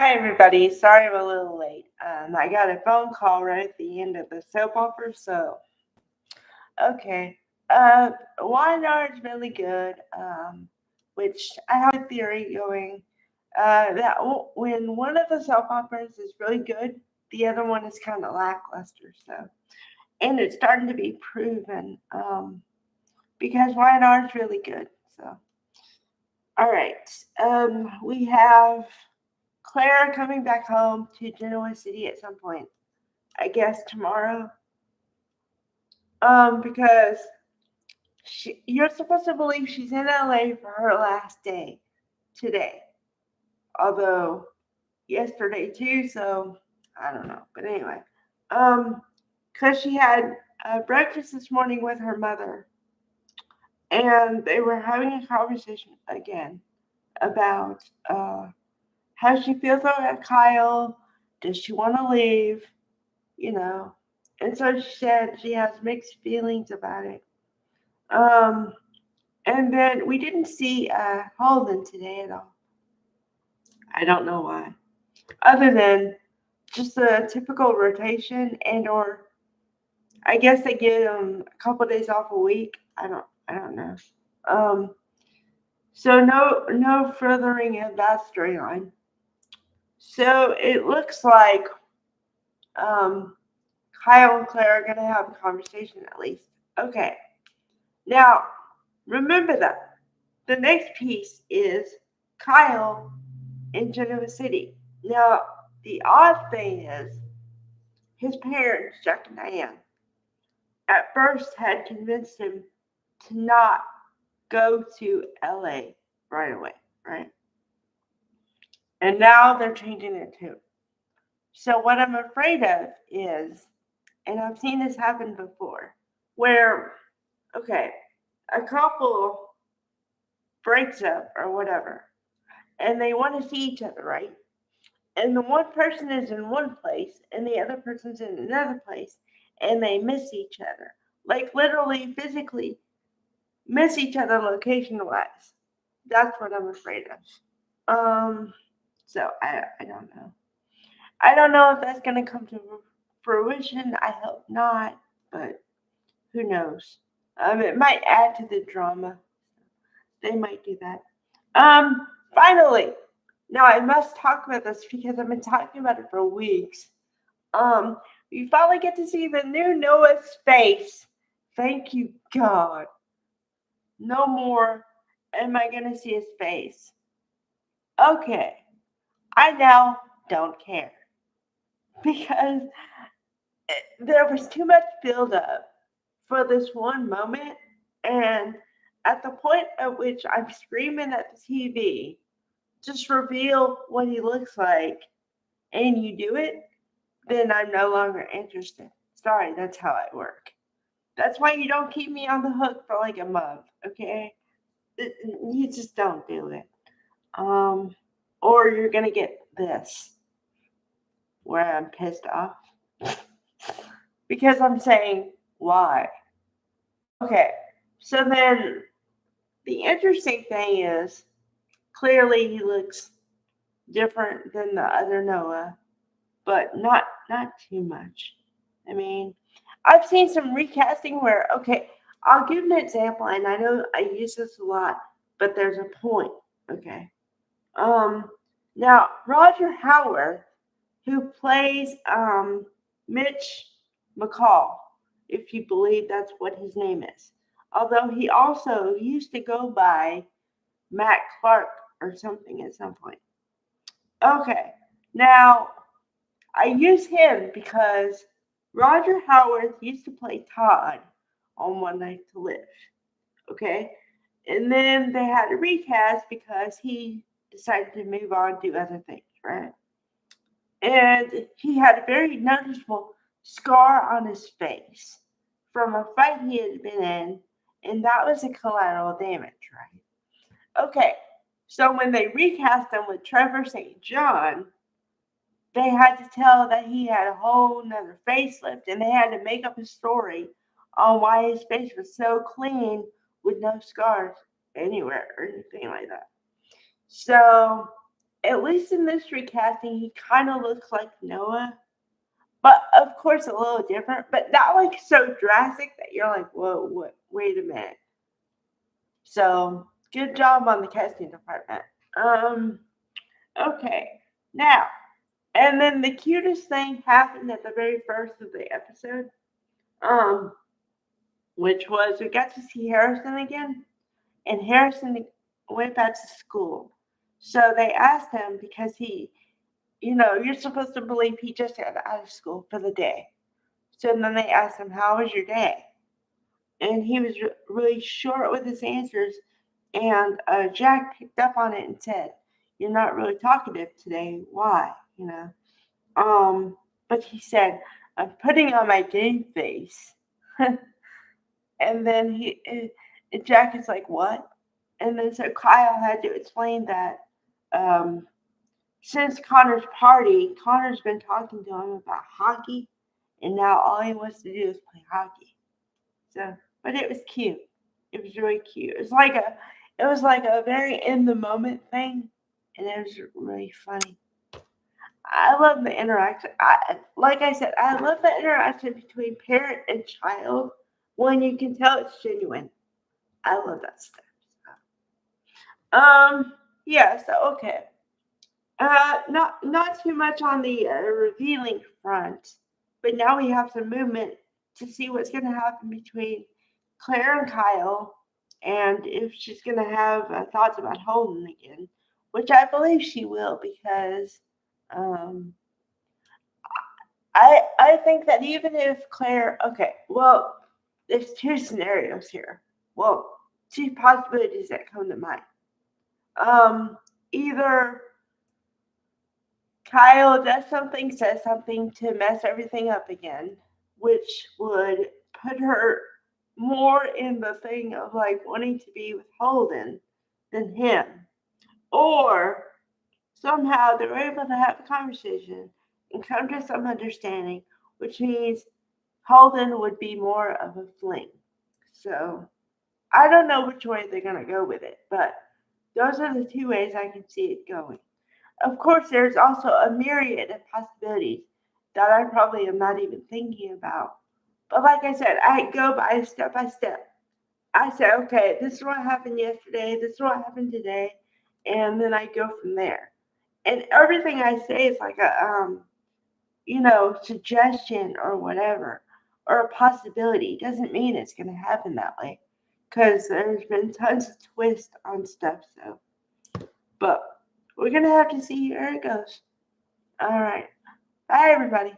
Hi, everybody. Sorry I'm a little late. I got a phone call right at the end of the soap opera, so okay. Uh, YNR is really good, which I have a theory going when one of the soap operas is really good, the other one is kind of lackluster. So, and it's starting to be proven because YNR is really good. So, all right. We have Claire coming back home to Genoa City at some point. I guess tomorrow. Because you're supposed to believe she's in LA for her last day today. Although yesterday too, so I don't know. But anyway, um, because she had breakfast this morning with her mother, and they were having a conversation again about how she feels about Kyle. Does she want to leave? You know, and so she said she has mixed feelings about it. Um, and then we didn't see Holden today at all. I don't know why. Other than just a typical rotation and or I guess they get a couple of days off a week. I don't know. Um, so no furthering of that storyline. So it looks like um, Kyle and Claire are gonna have a conversation at least. Okay. Now remember that the next piece is Kyle in Geneva City. Now, the odd thing is, his parents, Jack and Diane, at first had convinced him to not go to LA right away, right? And now they're changing it too. So, what I'm afraid of is, and I've seen this happen before, where, okay, a couple breaks up or whatever, and they want to see each other, right? And the one person is in one place and the other person's in another place and they miss each other. Like literally physically miss each other location wise. That's what I'm afraid of. So I don't know. I don't know if that's gonna come to fruition. I hope not, but who knows? It might add to the drama. They might do that. Finally, now I must talk about this because I've been talking about it for weeks. Um, we finally get to see the new Noah's face. Thank you, God. No more am I going to see his face. Okay, I now don't care because there was too much buildup for this one moment, and at the point at which I'm screaming at the TV, just reveal what he looks like, and you do it, then I'm no longer interested. Sorry, that's how I work. That's why you don't keep me on the hook for like a month, okay? You just don't do it. Um, or you're gonna get this where I'm pissed off because I'm saying why. Okay, so then the interesting thing is clearly he looks different than the other Noah, but not too much. I mean, I've seen some recasting where okay, I'll give an example, and I know I use this a lot, but there's a point. Okay. Um, Now Roger Howard, who plays Mitch McCall, if you believe that's what his name is, although he also used to go by Matt Clark or something at some point. Okay. Now I use him because Roger Howard used to play Todd on One Night to Live. Okay? And then they had to recast because he decided to move on to other things, right? And he had a very noticeable scar on his face from a fight he had been in, and that was a collateral damage, right? Okay, so when they recast him with Trevor St. John, they had to tell that he had a whole nother facelift and they had to make up a story on why his face was so clean with no scars anywhere or anything like that. So at least in this recasting, he kind of looks like Noah. But of course, a little different, but not like so drastic that you're like, whoa, what? Wait a minute. So good job on the casting department. Okay, now, and then the cutest thing happened at the very first of the episode, which was we got to see Harrison again, and Harrison went back to school. So they asked him because you're supposed to believe he just got out of school for the day. So then they asked him, "How was your day?" And he was really short with his answers. And Jack picked up on it and said, "You're not really talkative today. Why?" But he said, "I'm putting on my game face." And then Jack is like, "What?" And then so Kyle had to explain that since Connor's party, Connor's been talking to him about hockey, and now all he wants to do is play hockey. So, but it was cute. It was really cute. It was like a very in the moment thing, and it was really funny. I love the interaction. Like I said, I love the interaction between parent and child when you can tell it's genuine. I love that stuff. Yeah. So okay. Not too much on the revealing front, but now we have some movement to see what's going to happen between Claire and Kyle, and if she's going to have thoughts about Holden again, which I believe she will because um, I think that even if Claire, okay, well, there's two scenarios here. Well, two possibilities that come to mind. Either Kyle does something, says something to mess everything up again, which would put her more in the thing of like wanting to be with Holden than him. Or somehow they're able to have a conversation and come to some understanding, which means Holden would be more of a fling. So I don't know which way they're going to go with it, but those are the two ways I can see it going. Of course, there's also a myriad of possibilities that I probably am not even thinking about. But like I said, I go by step. I say, okay, this is what happened yesterday, this is what happened today, and then I go from there. And everything I say is like a suggestion or whatever, or a possibility. Doesn't mean it's gonna happen that way. Because there's been tons of twists on stuff, so but we're gonna have to see where it goes. All right. Bye, everybody.